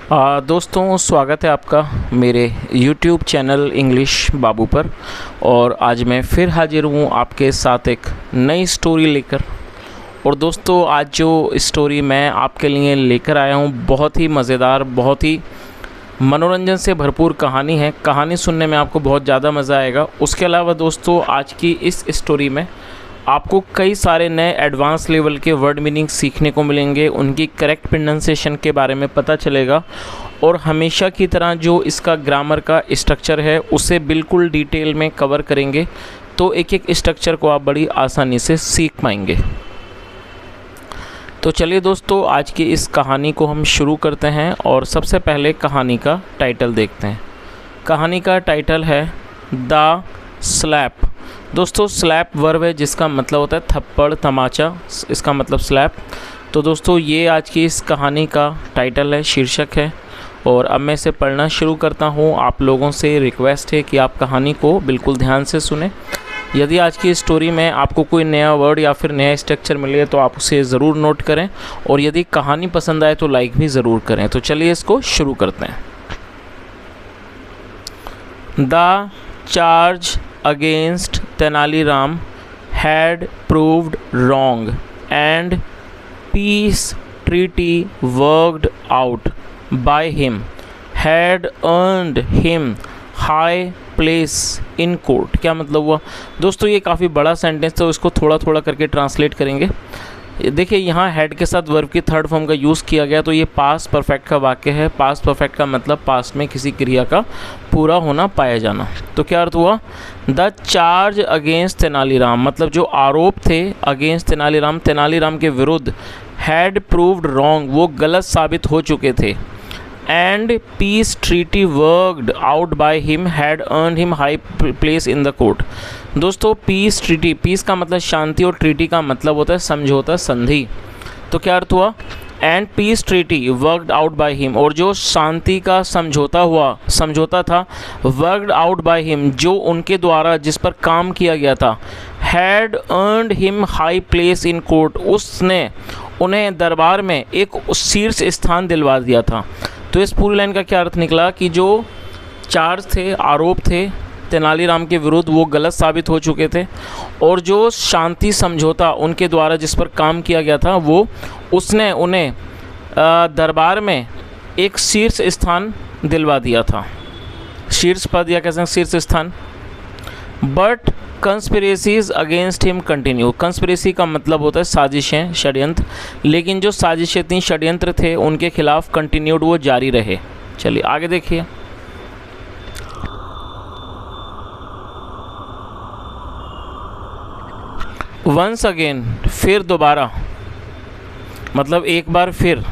दोस्तों, स्वागत है आपका मेरे YouTube चैनल इंग्लिश बाबू पर। और आज मैं फिर हाजिर हूँ आपके साथ एक नई स्टोरी लेकर। और दोस्तों, आज जो स्टोरी मैं आपके लिए लेकर आया हूँ बहुत ही मज़ेदार, बहुत ही मनोरंजन से भरपूर कहानी है। कहानी सुनने में आपको बहुत ज़्यादा मज़ा आएगा। उसके अलावा दोस्तों, आज की इस स्टोरी में आपको कई सारे नए एडवांस लेवल के वर्ड मीनिंग सीखने को मिलेंगे, उनकी करेक्ट प्रोनाउंसिएशन के बारे में पता चलेगा और हमेशा की तरह जो इसका ग्रामर का स्ट्रक्चर है उसे बिल्कुल डिटेल में कवर करेंगे, तो एक एक स्ट्रक्चर को आप बड़ी आसानी से सीख पाएंगे। तो चलिए दोस्तों, आज की इस कहानी को हम शुरू करते हैं और सबसे पहले कहानी का टाइटल देखते हैं। कहानी का टाइटल है द स्लैप। दोस्तों, स्लैप वर्ब है जिसका मतलब होता है थप्पड़, तमाचा, इसका मतलब स्लैप। तो दोस्तों, ये आज की इस कहानी का टाइटल है, शीर्षक है। और अब मैं इसे पढ़ना शुरू करता हूँ। आप लोगों से रिक्वेस्ट है कि आप कहानी को बिल्कुल ध्यान से सुने। यदि आज की स्टोरी में आपको कोई नया वर्ड या फिर नया स्ट्रक्चर मिले तो आप उसे ज़रूर नोट करें, और यदि कहानी पसंद आए तो लाइक भी ज़रूर करें। तो चलिए इसको शुरू करते हैं। The charge against Tenali Ram had proved wrong and peace treaty worked out by him had earned him high place in court। क्या मतलब हुआ दोस्तों? ये काफ़ी बड़ा सेंटेंस, तो इसको थोड़ा थोड़ा करके ट्रांसलेट करेंगे। देखिए, यहाँ हैड के साथ वर्ब की थर्ड फॉर्म का यूज़ किया गया, तो ये पास्ट परफेक्ट का वाक्य है। पास्ट परफेक्ट का मतलब पास्ट में किसी क्रिया का पूरा होना, पाया जाना। तो क्या अर्थ हुआ? द चार्ज अगेंस्ट तेनालीराम, मतलब जो आरोप थे अगेंस्ट तेनालीराम, तेनालीराम के विरुद्ध, हैड प्रूव्ड रॉन्ग, वो गलत साबित हो चुके थे। And peace treaty worked out by him had earned him high place in the court. दोस्तों, पीस ट्रीटी, पीस का मतलब शांति और ट्रीटी का मतलब होता है समझौता, संधि। तो क्या अर्थ हुआ? And peace treaty worked out by him, और जो शांति का समझौता था, वर्कड आउट बाय हिम, जो उनके द्वारा जिस पर काम किया गया था, had earned him high place in court, उसने उन्हें दरबार में एक शीर्ष स्थान दिलवा दिया था। तो इस पूरी लाइन का क्या अर्थ निकला कि जो चार्ज थे, आरोप थे तेनालीराम के विरुद्ध, वो गलत साबित हो चुके थे, और जो शांति समझौता उनके द्वारा जिस पर काम किया गया था, वो उसने उन्हें दरबार में एक शीर्ष स्थान दिलवा दिया था। शीर्ष पद या कैसे शीर्ष स्थान। But conspiracies against him continue. Conspiracy का मतलब होता है साजिशें, षड्यंत्र। लेकिन जो साजिशें थी, षड्यंत्र थे, उनके खिलाफ कंटिन्यूड, वो जारी रहे। चलिए आगे देखिए। वंस अगेन, फिर दोबारा, मतलब एक बार फिर।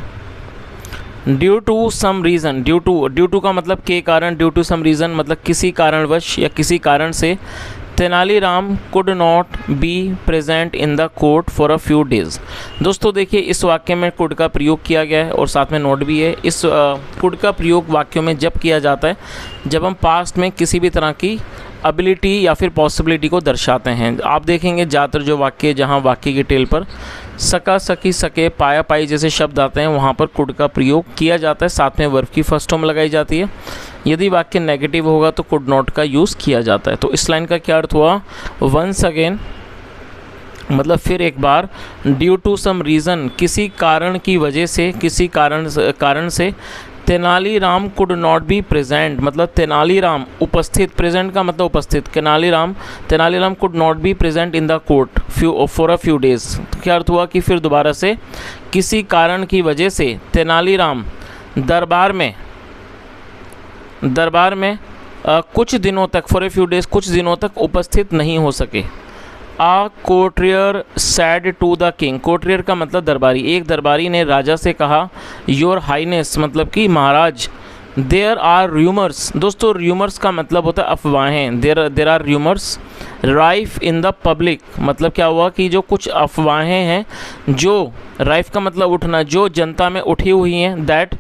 Due to some reason, due to का मतलब के कारण, ड्यू टू सम रीज़न मतलब किसी कारणवश या किसी कारण से, Tenaliram could not be present in the court for a few days. दोस्तों देखिए, इस वाक्य में कुड का प्रयोग किया गया है और साथ में नोट भी है। इस कुड का प्रयोग वाक्यों में जब किया जाता है जब हम पास्ट में किसी भी तरह की एबिलिटी या फिर पॉसिबिलिटी को दर्शाते हैं। आप देखेंगे ज़्यादातर जो वाक्य, जहाँ वाक्य की टेल पर सका, सकी, सके, पाया, पाई जैसे शब्द आते हैं, वहाँ पर कुड का प्रयोग किया जाता है। साथ में वर्ब की फर्स्ट फॉर्म लगाई जाती है। यदि वाक्य नेगेटिव होगा तो कुड नॉट का यूज़ किया जाता है। तो इस लाइन का क्या अर्थ हुआ? वंस अगेन मतलब फिर एक बार, ड्यू टू सम रीज़न, किसी कारण की वजह से, किसी कारण से, Tenaliram could not be present, मतलब तेनालीराम उपस्थित, प्रेजेंट का मतलब उपस्थित, Tenaliram could not be present in the court for a few days. तो क्या अर्थ हुआ कि फिर दोबारा से किसी कारण की वजह से तेनालीराम दरबार में कुछ दिनों तक, फॉर ए फ्यू डेज, कुछ दिनों तक उपस्थित नहीं हो सके। A courtier said to the king, courtier का मतलब दरबारी, एक दरबारी ने राजा से कहा, योर हाईनेस मतलब कि महाराज, देयर आर र्यूमर्स। दोस्तों, र्यूमर्स का मतलब होता है अफवाहें। There are rumours rife in the public, मतलब क्या हुआ कि जो कुछ अफवाहें हैं, जो राइफ का मतलब उठना, जो जनता में उठी हुई हैं, दैट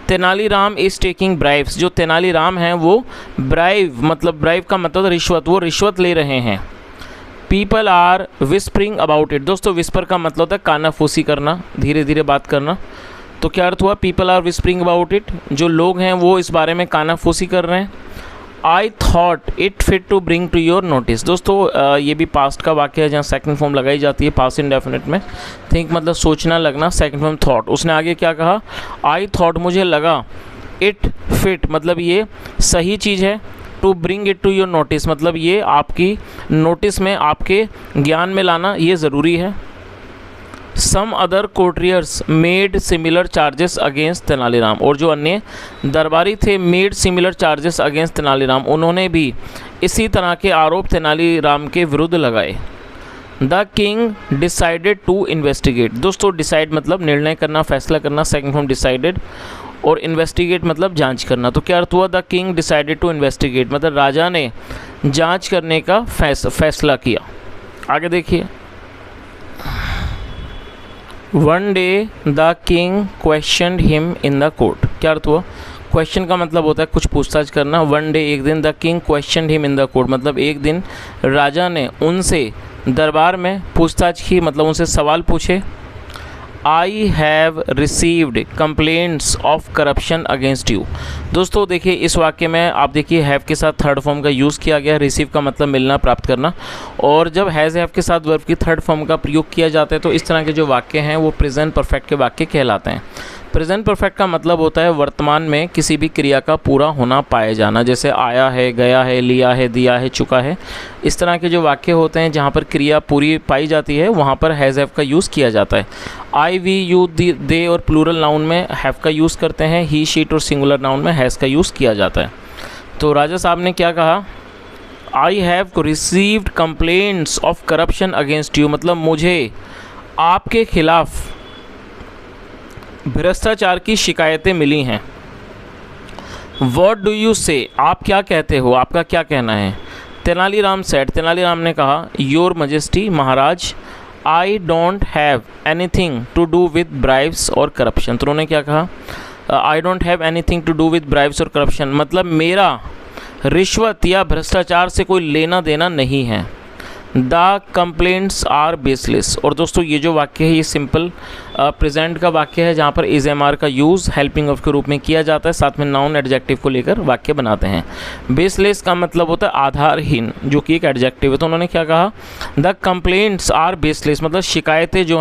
तेनालीराम इज़ टेकिंग ब्राइव्स, जो तेनालीराम हैं वो ब्राइव, मतलब ब्राइव का मतलब रिश्वत, वो रिश्वत ले रहे हैं। People are whispering about it. दोस्तों, विस्पर का मतलब होता है कानाफूसी करना, धीरे धीरे बात करना। तो क्या अर्थ हुआ, people are whispering about it, जो लोग हैं वो इस बारे में कानाफूसी कर रहे हैं। I thought it fit to bring to your notice. दोस्तों ये भी पास्ट का वाक्य है जहाँ सेकंड फॉर्म लगाई जाती है पास्ट इंडेफिनिट में। थिंक मतलब सोचना, लगना, सेकंड फॉर्म थॉट। उसने आगे क्या कहा, आई थॉट मुझे लगा, इट फिट मतलब ये सही चीज़ है, to bring it to your notice मतलब ये आपकी नोटिस में, आपके ज्ञान में लाना ये ज़रूरी है। Some other courtiers made similar charges against Tenaliram, और जो अन्य दरबारी थे made similar charges against Tenaliram, उन्होंने भी इसी तरह के आरोप तेनालीराम के विरुद्ध लगाए। The king decided to investigate. दोस्तों डिसाइड मतलब निर्णय करना, फैसला करना, सेकंड फॉर्म डिसाइडेड, और इन्वेस्टिगेट मतलब जांच करना। तो क्या अर्थ हुआ, the king decided to investigate मतलब राजा ने जांच करने का फैसला किया। आगे देखिए, one day the king questioned him in the court. क्या अर्थ हुआ, क्वेश्चन का मतलब होता है कुछ पूछताछ करना। वन डे एक दिन, the king questioned him in the court मतलब एक दिन राजा ने उनसे दरबार में पूछताछ की, मतलब उनसे सवाल पूछे। I have received complaints of corruption against you. दोस्तों देखिए इस वाक्य में आप देखिए हैव के साथ थर्ड फॉर्म का यूज़ किया गया। रिसीव का मतलब मिलना, प्राप्त करना, और जब हैज़ हैव के साथ वर्ब की थर्ड फॉर्म का प्रयोग किया जाता है तो इस तरह के जो वाक्य हैं वो प्रेजेंट परफेक्ट के वाक्य कहलाते हैं। प्रेजेंट परफेक्ट का मतलब होता है वर्तमान में किसी भी क्रिया का पूरा होना, पाए जाना, जैसे आया है, गया है, लिया है, दिया है, चुका है। इस तरह के जो वाक्य होते हैं जहाँ पर क्रिया पूरी पाई जाती है वहाँ पर हैज़ हैव का यूज़ किया जाता है। आई, वी, यू, दे और प्लूरल नाउन में हैव का यूज़ करते हैं। ही, शीट और सिंगुलर नाउन में हैज़ का यूज़ किया जाता है। तो राजा साहब ने क्या कहा, I have received complaints of corruption against you मतलब मुझे आपके खिलाफ भ्रष्टाचार की शिकायतें मिली हैं। वॉट डू यू से, आप क्या कहते हो, आपका क्या कहना है। तेनालीराम सेड, तेनालीराम ने कहा, योर मजेस्टी महाराज, I don't have anything to do with bribes और करप्शन। तो उन्होंने क्या कहा, I don't have anything to do with bribes और करप्शन मतलब मेरा रिश्वत या भ्रष्टाचार से कोई लेना देना नहीं है। The complaints are baseless. और दोस्तों ये जो वाक्य है ये सिंपल प्रेजेंट का वाक्य है जहाँ पर इज एम आर का यूज़ हेल्पिंग ऑफ के रूप में किया जाता है, साथ में नाउन एडजेक्टिव को लेकर वाक्य बनाते हैं। बेसलेस का मतलब होता है आधारहीन, जो कि एक एडजेक्टिव है। तो उन्होंने क्या कहा, द कंप्लेंट्स आर बेसलेस मतलब शिकायतें जो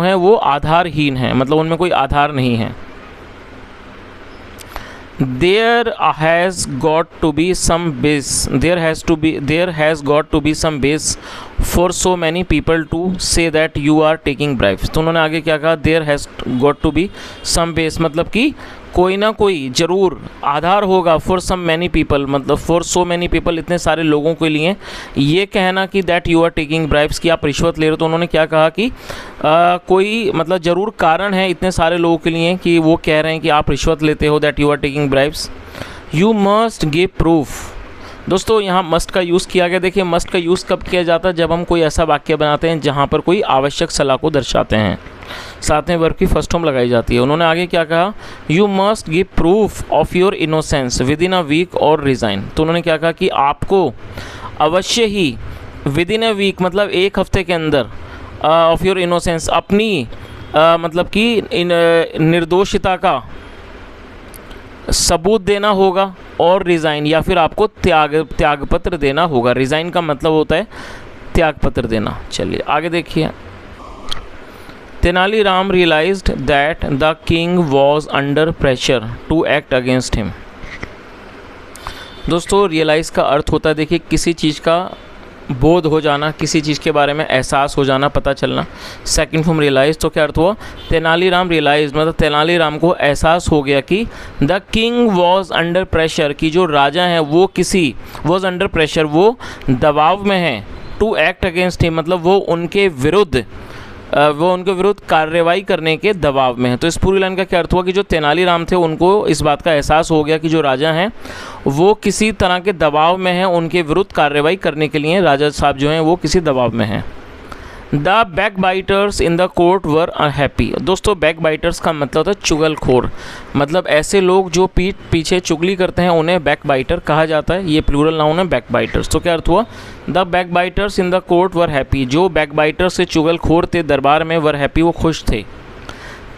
हैं वो आधारहीन हैं, मतलब उनमें कोई आधार नहीं है। There has got to be some base for so many people to say that you are taking bribes। तो उन्होंने आगे क्या कहा, there has got to be some base मतलब कि कोई ना कोई ज़रूर आधार होगा। for some many people मतलब for so many people इतने सारे लोगों के लिए ये कहना कि that you are taking bribes कि आप रिश्वत ले रहे हो। तो उन्होंने क्या कहा कि कोई मतलब ज़रूर कारण है इतने सारे लोगों के लिए कि वो कह रहे हैं कि आप रिश्वत लेते हो, that you are taking bribes। you must give proof। दोस्तों यहाँ मस्ट का यूज़ किया गया। देखिए मस्ट का यूज़ कब किया जाता है, जब हम कोई ऐसा वाक्य बनाते हैं जहाँ पर कोई आवश्यक सलाह को दर्शाते हैं, साथ में वर्ब की फर्स्ट फॉर्म लगाई जाती है। उन्होंने आगे क्या कहा, you must give proof of your innocence within a week और रिज़ाइन। तो उन्होंने क्या कहा कि आपको अवश्य ही विद इन अ वीक मतलब एक हफ्ते के अंदर ऑफ योर इनोसेंस अपनी मतलब कि निर्दोषिता का सबूत देना होगा, और रिज़ाइन या फिर आपको त्यागपत्र देना होगा। रिज़ाइन का मतलब होता है त्यागपत्र देना। चलिए आगे देखिए, Tenaliram realised that the king was under pressure to act against him. दोस्तों रियलाइज़ का अर्थ होता है देखिए किसी चीज़ का बोध हो जाना, किसी चीज़ के बारे में एहसास हो जाना, पता चलना। Second form realise. तो क्या अर्थ हुआ, तेनालीराम रियलाइज मतलब तेनालीराम को एहसास हो गया कि the king was under pressure कि जो राजा हैं वो वॉज अंडर प्रेशर वो दबाव में हैं, टू एक्ट अगेंस्ट हिम मतलब वो उनके विरुद्ध कार्रवाई करने के दबाव में है। तो इस पूरी लाइन का क्या अर्थ हुआ कि जो तेनालीराम थे उनको इस बात का एहसास हो गया कि जो राजा हैं वो किसी तरह के दबाव में हैं, उनके विरुद्ध कार्रवाई करने के लिए राजा साहब जो हैं वो किसी दबाव में हैं। The back biters in the court were unhappy. दोस्तों बैक बाइटर्स का मतलब होता है चुगलखोर, मतलब ऐसे लोग जो पीठ पीछे चुगली करते हैं उन्हें बैक बाइटर कहा जाता है। ये प्लूरल नाउन है बैक बाइटर्स। तो क्या अर्थ हुआ, the back biters in the court were happy, जो बैक बाइटर्स से चुगलखोर थे दरबार में, वर हैप्पी वो खुश थे।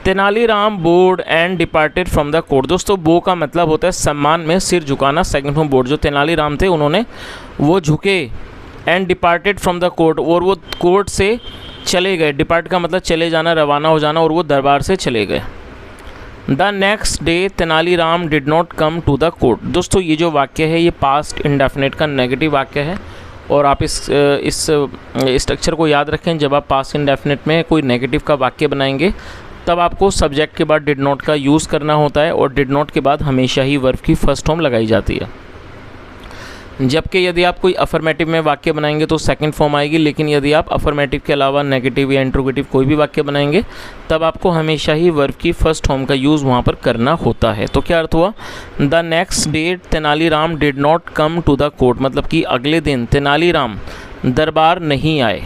Tenaliram board and departed from the court. दोस्तों बो का मतलब होता है सम्मान में सिर झुकाना। सेकंड फॉर्म बोर्ड, जो तेनालीराम थे उन्होंने वो झुके। And departed from the court, और वो कोर्ट से चले गए। डिपार्ट का मतलब चले जाना, रवाना हो जाना, और वो दरबार से चले गए। The next day Tenaliram did not come to the court. दोस्तों ये जो वाक्य है ये पास्ट इंडेफिनिट का नेगेटिव वाक्य है, और आप इस स्ट्रक्चर को याद रखें। जब आप पास्ट इंडेफिनिट में कोई नेगेटिव का वाक्य बनाएंगे तब आपको सब्जेक्ट के बाद डिड नॉट का यूज़ करना होता है, और डिड नॉट के बाद हमेशा ही वर्ब की फर्स्ट फॉर्म लगाई जाती है। जबकि यदि आप कोई अफर्मेटिव में वाक्य बनाएंगे तो सेकंड फॉर्म आएगी, लेकिन यदि आप अफर्मेटिव के अलावा नेगेटिव या इंट्रोगेटिव कोई भी वाक्य बनाएंगे तब आपको हमेशा ही वर्ब की फर्स्ट फॉर्म का यूज़ वहाँ पर करना होता है। तो क्या अर्थ हुआ? The next day Tenaliram did not come to the court, मतलब कि अगले दिन तेनालीराम दरबार नहीं आए।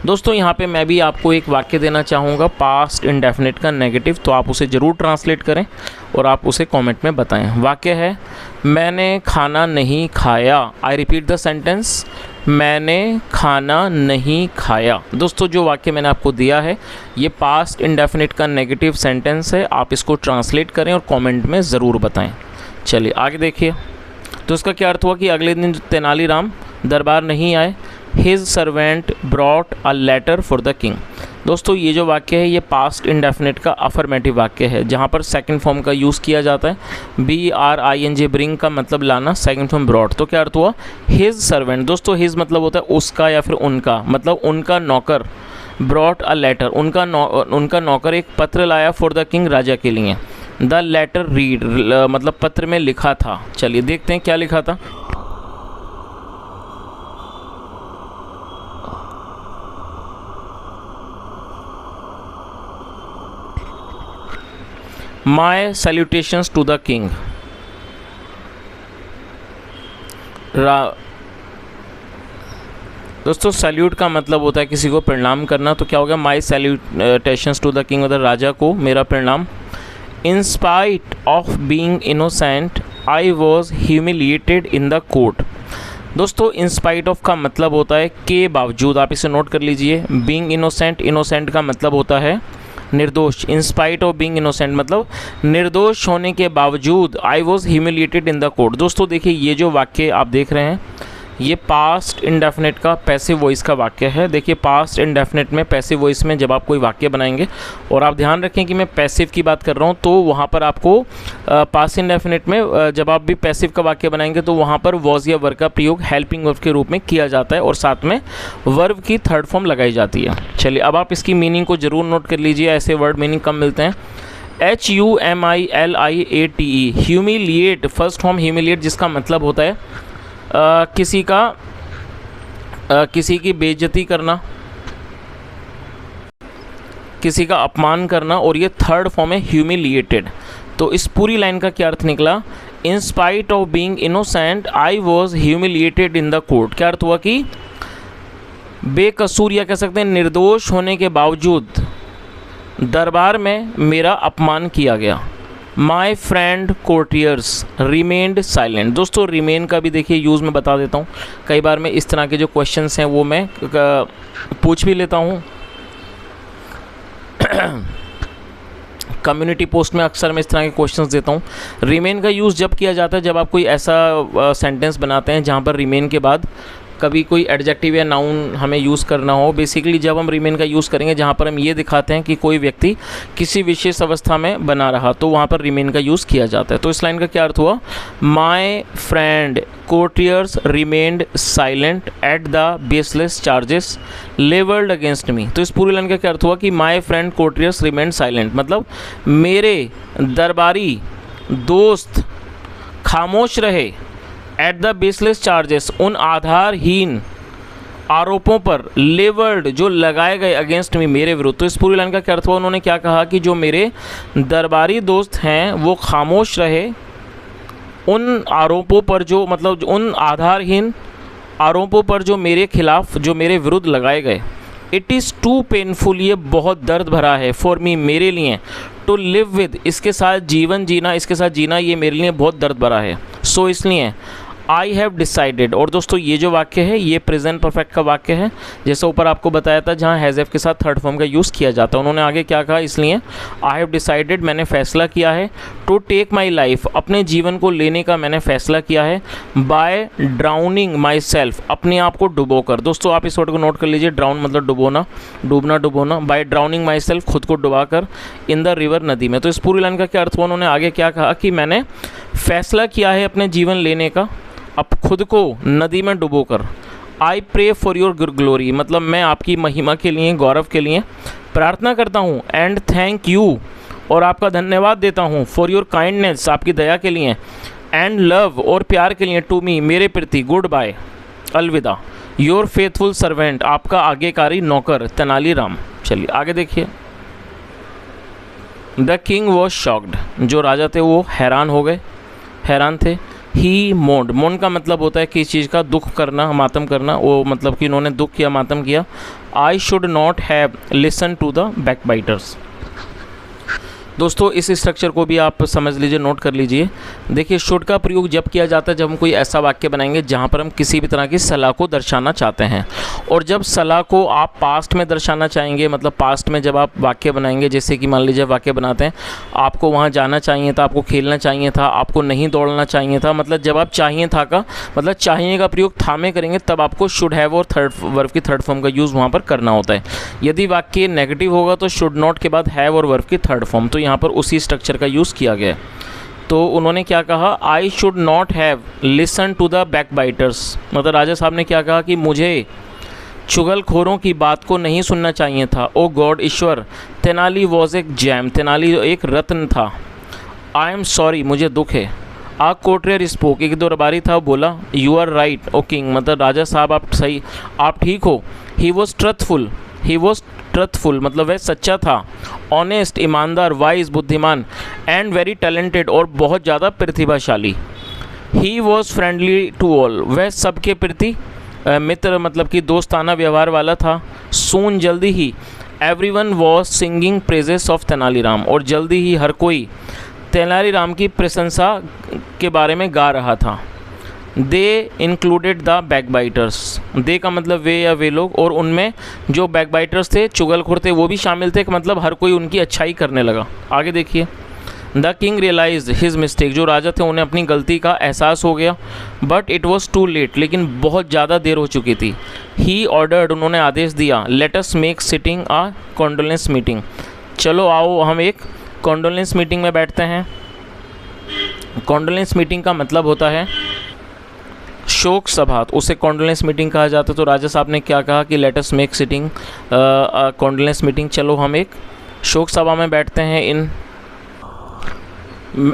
दोस्तों यहाँ पे मैं भी आपको एक वाक्य देना चाहूँगा पास्ट इंडेफिनिट का नेगेटिव, तो आप उसे ज़रूर ट्रांसलेट करें और आप उसे कमेंट में बताएं। वाक्य है, मैंने खाना नहीं खाया। आई रिपीट द सेंटेंस, मैंने खाना नहीं खाया। दोस्तों जो वाक्य मैंने आपको दिया है ये पास्ट इंडेफिनिट का नेगेटिव सेंटेंस है, आप इसको ट्रांसलेट करें और कमेंट में ज़रूर बताएं। चलिए आगे देखिए। तो इसका क्या अर्थ हुआ कि अगले दिन तेनालीराम दरबार नहीं आए। His servant brought a letter for the king. दोस्तों ये जो वाक्य है ये पास्ट इंडेफिनिट का अफर्मेटिव वाक्य है, जहाँ पर सेकंड फॉर्म का यूज़ किया जाता है। BRING ब्रिंग का मतलब लाना, सेकंड फॉर्म ब्रॉट। तो क्या अर्थ हुआ? His servant. दोस्तों हिज मतलब होता है उसका या फिर उनका, मतलब उनका नौकर। ब्रॉट अ लेटर, उनका नौकर एक पत्र लाया फॉर द किंग, राजा के लिए। द लेटर रीड मतलब पत्र में लिखा था। चलिए देखते हैं क्या लिखा था। माई सैल्यूटेशंस टू द किंग। दोस्तों सैल्यूट का मतलब होता है किसी को प्रणाम करना, तो क्या हो गया? माई सैल्यूटेशंस टू द किंग, मतलब राजा को मेरा प्रणाम। In spite of being innocent I was humiliated in the court. दोस्तों इन स्पाइट ऑफ का मतलब होता है के बावजूद, आप इसे नोट कर लीजिए। बीइंग इनोसेंट, इनोसेंट का मतलब होता है निर्दोष। In spite of being innocent मतलब निर्दोष होने के बावजूद I was humiliated in the court. दोस्तों देखिए ये जो वाक्य आप देख रहे हैं ये पास्ट इंडेफिनिट का पैसिव वॉइस का वाक्य है। देखिए पास्ट इंडेफिनिट में पैसिव वॉइस में जब आप कोई वाक्य बनाएंगे, और आप ध्यान रखें कि मैं पैसिव की बात कर रहा हूँ, तो वहाँ पर आपको पास्ट इंडेफिनिट में जब आप भी पैसिव का वाक्य बनाएंगे तो वहाँ पर वॉज या वर्ब का प्रयोग हेल्पिंग वर्ब के रूप में किया जाता है, और साथ में वर्ब की थर्ड फॉर्म लगाई जाती है। चलिए अब आप इसकी मीनिंग को ज़रूर नोट कर लीजिए, ऐसे वर्ड मीनिंग कम मिलते हैं। HUMILIATE, humiliate, first form humiliate, जिसका मतलब होता है किसी की बेइज्जती करना, किसी का अपमान करना, और ये थर्ड फॉर्म है ह्यूमिलिएटेड। तो इस पूरी लाइन का क्या अर्थ निकला? In spite of being innocent I was humiliated in the court. क्या अर्थ हुआ कि बेकसूर या कह सकते हैं निर्दोष होने के बावजूद दरबार में मेरा अपमान किया गया। माई फ्रेंड कोर्टियर्स रिमेन्ड साइलेंट। दोस्तों रिमेन का भी देखिए यूज़ मैं बता देता हूँ, कई बार मैं इस तरह के जो क्वेश्चंस हैं वो मैं पूछ भी लेता हूँ। कम्युनिटी पोस्ट में अक्सर मैं इस तरह के क्वेश्चंस देता हूँ। रिमेन का यूज़ जब किया जाता है जब आप कोई ऐसा सेंटेंस बनाते हैं जहाँ पर रिमेन के बाद कभी कोई एडजेक्टिव या नाउन हमें यूज़ करना हो। बेसिकली जब हम रिमेन का यूज़ करेंगे जहाँ पर हम ये दिखाते हैं कि कोई व्यक्ति किसी विशेष अवस्था में बना रहा, तो वहाँ पर रिमेन का यूज़ किया जाता है। तो इस लाइन का क्या अर्थ हुआ? My friend courtiers remained silent at the baseless charges levelled against me. तो इस पूरी लाइन का क्या अर्थ हुआ कि my friend courtiers remained silent, मतलब मेरे दरबारी दोस्त खामोश रहे एट द बेसलेस चार्जेस, उन आधारहीन आरोपों पर, लेवर्ड जो लगाए गए अगेंस्ट मी, मेरे विरुद्ध। तो इस पूरी लाइन का क्या अर्थ हुआ? उन्होंने क्या कहा कि जो मेरे दरबारी दोस्त हैं वो खामोश रहे उन आरोपों पर, जो मतलब उन आधारहीन आरोपों पर जो मेरे खिलाफ, जो मेरे विरुद्ध लगाए गए। इट इज़ टू पेनफुल, ये बहुत दर्द भरा है, फॉर मी, मेरे लिए, टू लिव विद, इसके साथ जीवन जीना, इसके साथ जीना ये मेरे लिए बहुत दर्द भरा है। सो इसलिए आई हैव डिसाइडेड। और दोस्तों ये जो वाक्य है ये प्रेजेंट परफेक्ट का वाक्य है, जैसे ऊपर आपको बताया था जहाँ हैज़ हैव के साथ थर्ड फॉर्म का यूज़ किया जाता है। उन्होंने आगे क्या कहा, इसलिए आई हैव डिसाइडेड, मैंने फैसला किया है, टू टेक माई लाइफ, अपने जीवन को लेने का मैंने फैसला किया है, बाय ड्राउनिंग माई सेल्फ, अपने आप को डुबो कर। दोस्तों आप इस वर्ड को नोट कर लीजिए, ड्राउन मतलब डुबोना, डूबना डुबोना, बाय ड्राउनिंग माई सेल्फ, खुद को डुबा कर, इन द रिवर, नदी में। तो इस पूरी लाइन का क्या अर्थ हुआ, उन्होंने आगे क्या कहा कि मैंने फैसला किया है अपने जीवन लेने का, अब खुद को नदी में डुबोकर। I pray for your glory, मतलब मैं आपकी महिमा के लिए, गौरव के लिए प्रार्थना करता हूँ। एंड थैंक यू, और आपका धन्यवाद देता हूँ, फॉर योर काइंडनेस, आपकी दया के लिए, एंड लव, और प्यार के लिए, टू मी, मेरे प्रति, गुड बाय, अलविदा, योर फेथफुल सर्वेंट, आपका आज्ञाकारी नौकर, तेनालीराम। चलिए आगे देखिए। द किंग वॉज शॉक्ड, जो राजा थे वो हैरान हो गए, हैरान थे। ही मोड, मोन का मतलब होता है किसी चीज़ का दुख करना, मातम करना, वो मतलब कि इन्होंने दुख किया, मातम किया। I should not have listen to the backbiters. दोस्तों इस स्ट्रक्चर को भी आप समझ लीजिए, नोट कर लीजिए। देखिए शुड का प्रयोग जब किया जाता है जब हम कोई ऐसा वाक्य बनाएंगे जहाँ पर हम किसी भी तरह की सलाह को दर्शाना चाहते हैं, और जब सलाह को आप पास्ट में दर्शाना चाहेंगे, मतलब पास्ट में जब आप वाक्य बनाएंगे, जैसे कि मान लीजिए वाक्य बनाते हैं, आपको वहाँ जाना चाहिए था, आपको खेलना चाहिए था, आपको नहीं दौड़ना चाहिए था, मतलब जब आप चाहिए था का मतलब चाहिए का प्रयोग था में करेंगे, तब आपको शुड हैव और थर्ड वर्ब की थर्ड फॉर्म का यूज़ वहाँ पर करना होता है। यदि वाक्य नेगेटिव होगा तो शुड नॉट के बाद हैव और वर्ब की थर्ड फॉर्म, तो यहाँ पर उसी स्ट्रक्चर का यूज़ किया गया है। तो उन्होंने क्या कहा, I should not have listen to the backbiters, मतलब राजा साहब ने क्या कहा कि मुझे चुगलखोरों की बात को नहीं सुनना चाहिए था। ओ गॉड, ईश्वर, तेनाली वॉज एक जैम, तेनाली एक रत्न था। आई एम सॉरी, मुझे दुख है। आ कोटरियर स्पोक, एक दरबारी था, बोला, you are right O king, मतलब राजा साहब आप सही, आप ठीक हो। ही वॉज ट्रथफुल, ही वॉज ट्रथफुल मतलब वह सच्चा था, ऑनेस्ट ईमानदार, वाइज बुद्धिमान, एंड वेरी टैलेंटेड और बहुत ज़्यादा प्रतिभाशाली। He was friendly to all, वह सबके प्रति मित्र मतलब कि दोस्ताना व्यवहार वाला था। सून, जल्दी ही, everyone was singing praises of Tenaliram, और जल्दी ही हर कोई तेनालीराम की प्रशंसा के बारे में गा रहा था। दे इंक्लूडेड द बैकबाइटर्स, दे का मतलब वे या वे लोग, और उनमें जो बैकबाइटर्स थे, चुगलखोर थे, वो भी शामिल थे, मतलब हर कोई उनकी अच्छाई करने लगा। आगे देखिए। The king realise his mistake, जो राजा थे उन्हें अपनी गलती का एहसास हो गया, but it was too late, लेकिन बहुत ज़्यादा देर हो चुकी थी। ही ऑर्डर्ड, उन्होंने आदेश दिया, लेट अस मेक सिटिंग आ कॉन्डोलेंस मीटिंग, चलो आओ हम एक कॉन्डोलेंस मीटिंग में बैठते हैं। कॉन्डोलेंस मीटिंग का मतलब होता है शोक सभा, उसे कॉन्डोलेंस मीटिंग कहा जाता है। तो राजा साहब ने क्या कहा कि let us make sitting condolence meeting, चलो हम एक शोक सभा में बैठते हैं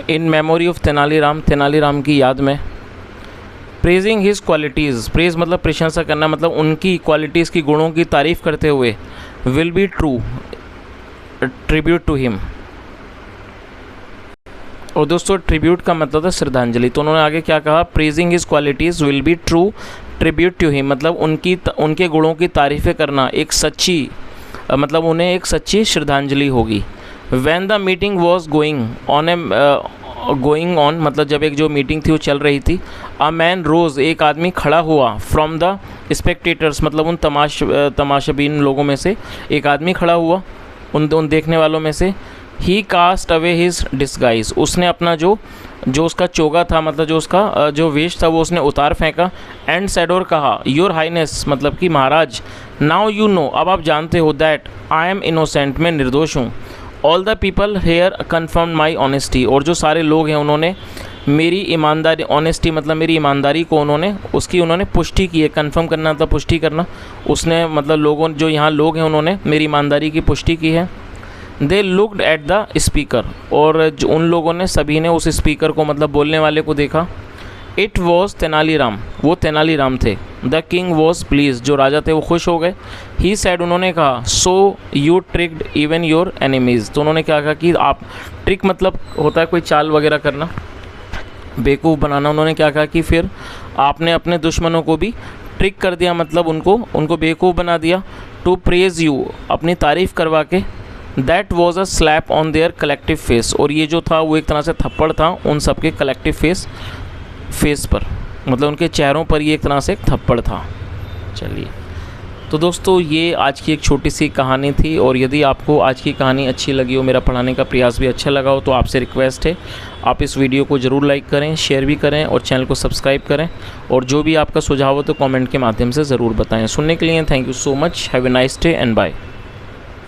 in memory of Tenaliram, Tenaliram की याद में। प्रेजिंग हिज क्वालिटीज़, प्रेज मतलब प्रशंसा करना, मतलब उनकी क्वालिटीज़ की, गुणों की तारीफ़ करते हुए। Will be true tribute to him, और दोस्तों ट्रिब्यूट का मतलब है श्रद्धांजलि। तो उन्होंने आगे क्या कहा, praising his qualities will be true tribute to him, मतलब उनके गुणों की तारीफ़ें करना एक सच्ची मतलब उन्हें एक सच्ची श्रद्धांजलि होगी। When the meeting was going on मतलब जब एक जो मीटिंग थी वो चल रही थी। अ मैन रोज़, एक आदमी खड़ा हुआ, फ्रॉम द स्पेक्टेटर्स मतलब उन तमाशाबीन लोगों में से एक आदमी खड़ा हुआ, उन देखने वालों में से। ही कास्ट अवे हिज डिस्गाइज, उसने अपना जो उसका चोगा था मतलब जो उसका जो वेश था वो उसने उतार फेंका। एंड सेड, और कहा, योर हाइनेस मतलब कि महाराज, नाउ यू नो, अब आप जानते हो, दैट आई एम इनोसेंट, मैं निर्दोष हूँ। All the people here confirm my honesty, और जो सारे लोग हैं उन्होंने मेरी ईमानदारी, ऑनेस्टी मतलब मेरी ईमानदारी को उन्होंने पुष्टि की है। कन्फर्म करना मतलब पुष्टि करना, उसने मतलब लोगों जो यहाँ लोग हैं उन्होंने मेरी ईमानदारी की पुष्टि की है। दे लुकड एट द स्पीकर, और जो उन लोगों ने सभी ने उस स्पीकर को मतलब बोलने वाले को देखा। इट वॉज तेनालीराम, वो तेनालीराम थे। द किंग वॉज प्लीज, जो राजा थे वो खुश हो गए। ही सैड, उन्होंने कहा, so you tricked even your enemies, तो उन्होंने क्या कहा कि आप, ट्रिक मतलब होता है कोई चाल वगैरह करना, बेवकूफ़ बनाना। उन्होंने क्या कहा कि फिर आपने अपने दुश्मनों को भी ट्रिक कर दिया, मतलब उनको बेवकूफ़ बना दिया। टू प्रेज यू, अपनी तारीफ़ करवा के। That was a slap on their collective face, और ये जो था वो एक तरह से थप्पड़ था उन सबके कलेक्टिव फेस पर। मतलब उनके चेहरों पर ये एक तरह से एक थप्पड़ था। चलिए, तो दोस्तों ये आज की एक छोटी सी कहानी थी, और यदि आपको आज की कहानी अच्छी लगी हो, मेरा पढ़ाने का प्रयास भी अच्छा लगा हो, तो आपसे रिक्वेस्ट है आप इस वीडियो को ज़रूर लाइक करें, शेयर भी करें और चैनल को सब्सक्राइब करें, और जो भी आपका सुझाव हो तो कमेंट के माध्यम से ज़रूर बताएं। सुनने के लिए thank you so much. Have a nice day and bye.